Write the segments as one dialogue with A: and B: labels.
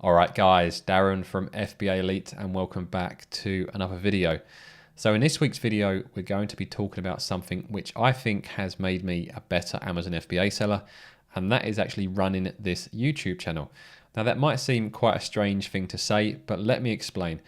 A: Alright guys, Darren from FBA Elite and welcome back to another video. So in this week's video, we're going to be talking about something which I think has made me a better Amazon FBA seller, and that is actually running this YouTube channel. Now that might seem quite a strange thing to say, but let me explain.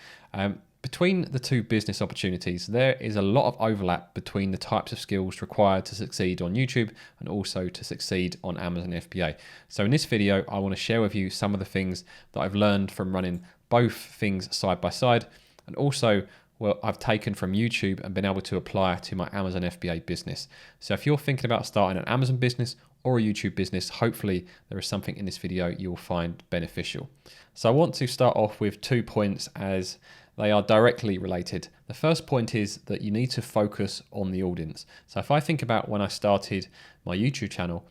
A: Between the two business opportunities, there is a lot of overlap between the types of skills required to succeed on YouTube and also to succeed on Amazon FBA. So in this video, I want to share with you some of the things that I've learned from running both things side by side, and also what I've taken from YouTube and been able to apply to my Amazon FBA business. So if you're thinking about starting an Amazon business or a YouTube business, hopefully there is something in this video you'll find beneficial. So I want to start off with 2 points as they are directly related. The first point is that you need to focus on the audience. So if I think about when I started my YouTube channel,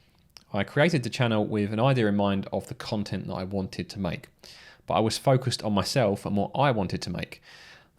A: I created the channel with an idea in mind of the content that I wanted to make, but I was focused on myself and what I wanted to make.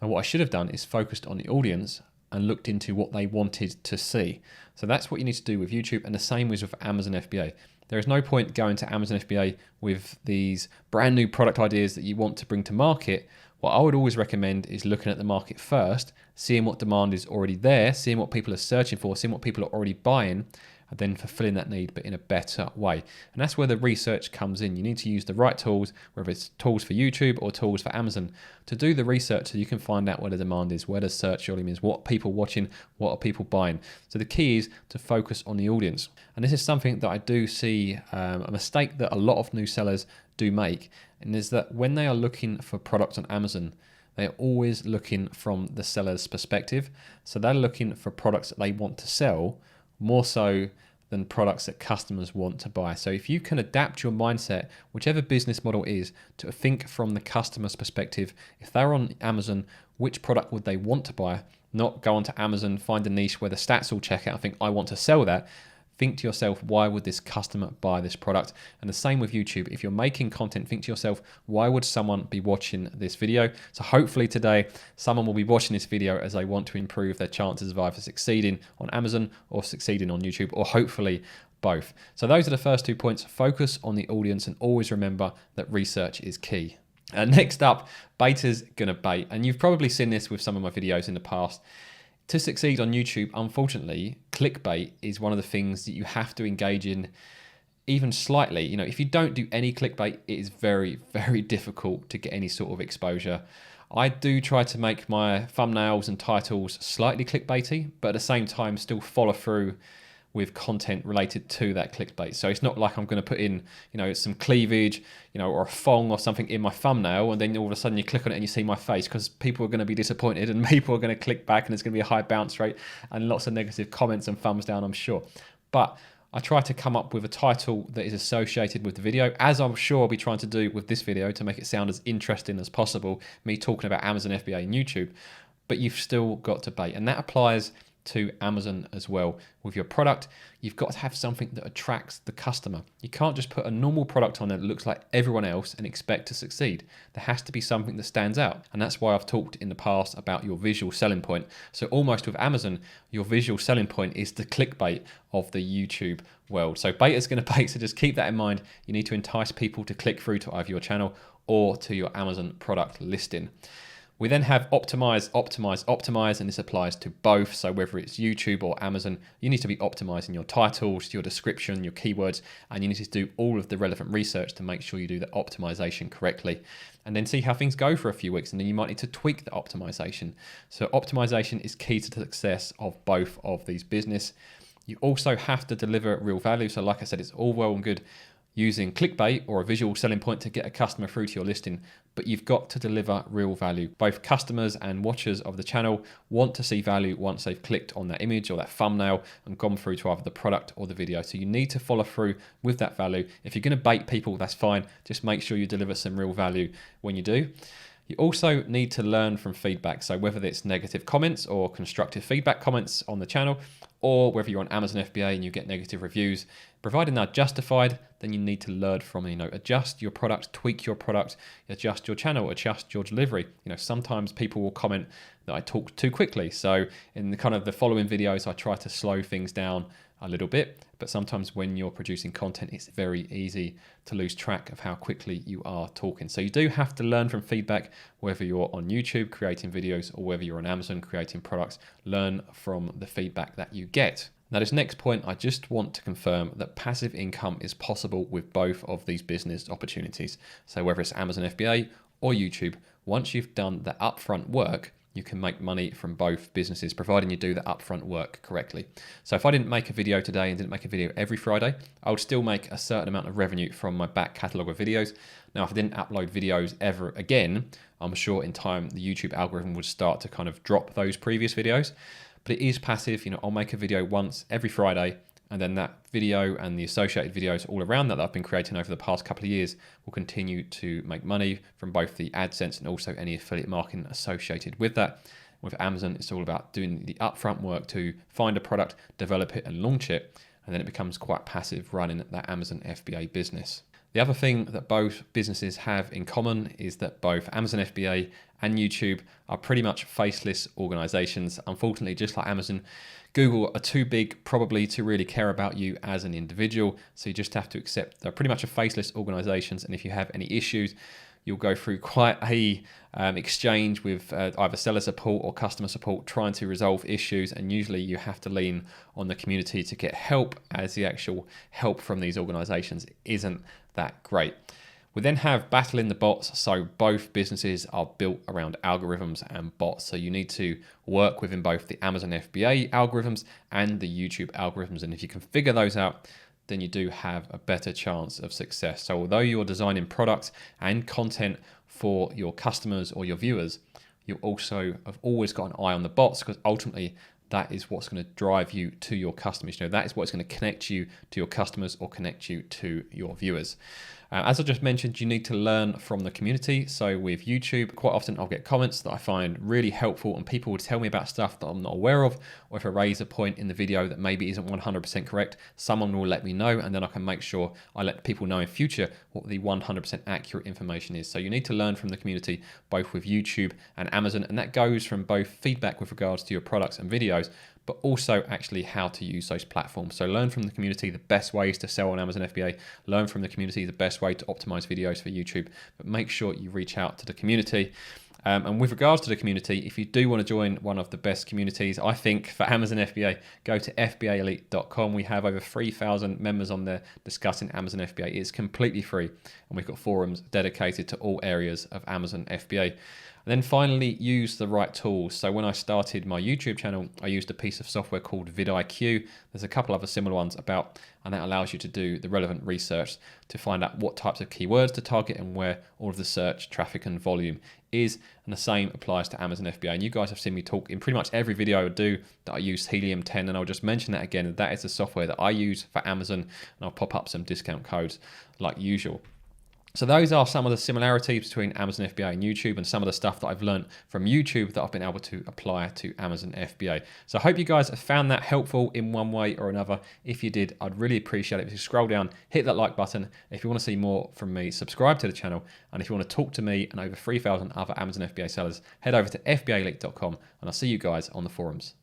A: And what I should have done is focused on the audience and looked into what they wanted to see. So that's what you need to do with YouTube, and the same is with Amazon FBA. There is no point going to Amazon FBA with these brand new product ideas that you want to bring to market. What I would always recommend is looking at the market first, seeing what demand is already there, seeing what people are searching for, seeing what people are already buying, and then fulfilling that need, but in a better way. And that's where the research comes in. You need to use the right tools, whether it's tools for YouTube or tools for Amazon, to do the research so you can find out where the demand is, where the search volume is, what are people watching, what are people buying. So the key is to focus on the audience. And this is something that I do see a mistake that a lot of new sellers do make, and is that when they are looking for products on Amazon, they're always looking from the seller's perspective. So they're looking for products that they want to sell more so than products that customers want to buy. So if you can adapt your mindset, whichever business model is, to think from the customer's perspective, if they're on Amazon, which product would they want to buy? Not go onto Amazon, find a niche where the stats all check out and think, I want to sell that. Think to yourself, why would this customer buy this product? And the same with YouTube. If you're making content, think to yourself, why would someone be watching this video? So hopefully today, someone will be watching this video as they want to improve their chances of either succeeding on Amazon or succeeding on YouTube, or hopefully both. So those are the first 2 points. Focus on the audience and always remember that research is key. Next up, baiters gonna bait. And you've probably seen this with some of my videos in the past. To succeed on YouTube, unfortunately, clickbait is one of the things that you have to engage in even slightly. You know, if you don't do any clickbait, it is very, very difficult to get any sort of exposure. I do try to make my thumbnails and titles slightly clickbaity, but at the same time still follow through with content related to that clickbait. So it's not like I'm going to put in, some cleavage, or a thong or something in my thumbnail, and then all of a sudden you click on it and you see my face, because people are going to be disappointed and people are going to click back and there's going to be a high bounce rate and lots of negative comments and thumbs down, I'm sure. But I try to come up with a title that is associated with the video, as I'm sure I'll be trying to do with this video to make it sound as interesting as possible, me talking about Amazon FBA and YouTube, but you've still got to bait. And that applies to Amazon as well. With your product, you've got to have something that attracts the customer. You can't just put a normal product on there that looks like everyone else and expect to succeed. There has to be something that stands out. And that's why I've talked in the past about your visual selling point. So almost with Amazon, your visual selling point is the clickbait of the YouTube world. So bait is going to bait, so just keep that in mind. You need to entice people to click through to either your channel or to your Amazon product listing. We then have optimize, optimize, optimize, and this applies to both. So whether it's YouTube or Amazon, you need to be optimizing your titles, your description, your keywords, and you need to do all of the relevant research to make sure you do the optimization correctly. And then see how things go for a few weeks, and then you might need to tweak the optimization. So optimization is key to the success of both of these business. You also have to deliver real value. So like I said, it's all well and good using clickbait or a visual selling point to get a customer through to your listing, but you've got to deliver real value. Both customers and watchers of the channel want to see value once they've clicked on that image or that thumbnail and gone through to either the product or the video. So you need to follow through with that value. If you're going to bait people, that's fine. Just make sure you deliver some real value when you do. You also need to learn from feedback. So whether it's negative comments or constructive feedback comments on the channel, or whether you're on Amazon FBA and you get negative reviews, Providing they're justified, then you need to learn from, adjust your product, tweak your product, adjust your channel, adjust your delivery. Sometimes people will comment that I talk too quickly. So in the following videos, I try to slow things down a little bit, but sometimes when you're producing content, it's very easy to lose track of how quickly you are talking. So you do have to learn from feedback, whether you're on YouTube creating videos or whether you're on Amazon creating products. Learn from the feedback that you get. Now, this next point, I just want to confirm that passive income is possible with both of these business opportunities. So whether it's Amazon FBA or YouTube, once you've done the upfront work, you can make money from both businesses, providing you do the upfront work correctly. So if I didn't make a video today and didn't make a video every Friday, I would still make a certain amount of revenue from my back catalogue of videos. Now, if I didn't upload videos ever again, I'm sure in time the YouTube algorithm would start to kind of drop those previous videos. But it is passive. I'll make a video once every Friday, and then that video and the associated videos all around that I've been creating over the past couple of years will continue to make money from both the AdSense and also any affiliate marketing associated with that. With Amazon, it's all about doing the upfront work to find a product, develop it and launch it, and then it becomes quite passive running that Amazon FBA business. The other thing that both businesses have in common is that both Amazon FBA and YouTube are pretty much faceless organizations. Unfortunately, just like Amazon, Google are too big probably to really care about you as an individual. So you just have to accept they're pretty much a faceless organizations. And if you have any issues, you'll go through quite a exchange with either seller support or customer support trying to resolve issues, and usually you have to lean on the community to get help, as the actual help from these organizations isn't that great. We then have battle in the bots. So both businesses are built around algorithms and bots. So you need to work within both the Amazon FBA algorithms and the YouTube algorithms. And if you can figure those out, then you do have a better chance of success. So although you're designing products and content for your customers or your viewers, you also have always got an eye on the bots, because ultimately that is what's going to drive you to your customers. That is what's going to connect you to your customers or connect you to your viewers. As I just mentioned, you need to learn from the community. So with YouTube, quite often I'll get comments that I find really helpful, and people will tell me about stuff that I'm not aware of, or if I raise a point in the video that maybe isn't 100% correct, someone will let me know, and then I can make sure I let people know in future what the 100% accurate information is. So you need to learn from the community, both with YouTube and Amazon, and that goes from both feedback with regards to your products and videos, but also actually how to use those platforms. So learn from the community the best ways to sell on Amazon FBA, learn from the community the best way to optimize videos for YouTube, but make sure you reach out to the community. And with regards to the community, if you do want to join one of the best communities, I think, for Amazon FBA, go to FBAelite.com. We have over 3,000 members on there discussing Amazon FBA. It's completely free, and we've got forums dedicated to all areas of Amazon FBA. And then finally, use the right tools. So when I started my YouTube channel, I used a piece of software called vidIQ. There's a couple other similar ones about, and that allows you to do the relevant research to find out what types of keywords to target and where all of the search traffic and volume is. And the same applies to Amazon FBA. And you guys have seen me talk in pretty much every video I do that I use Helium 10, and I'll just mention that again. That is the software that I use for Amazon, and I'll pop up some discount codes like usual. So those are some of the similarities between Amazon FBA and YouTube, and some of the stuff that I've learned from YouTube that I've been able to apply to Amazon FBA. So I hope you guys have found that helpful in one way or another. If you did, I'd really appreciate it if you scroll down, hit that like button. If you want to see more from me, subscribe to the channel. And if you want to talk to me and over 3,000 other Amazon FBA sellers, head over to FBAelite.com, and I'll see you guys on the forums.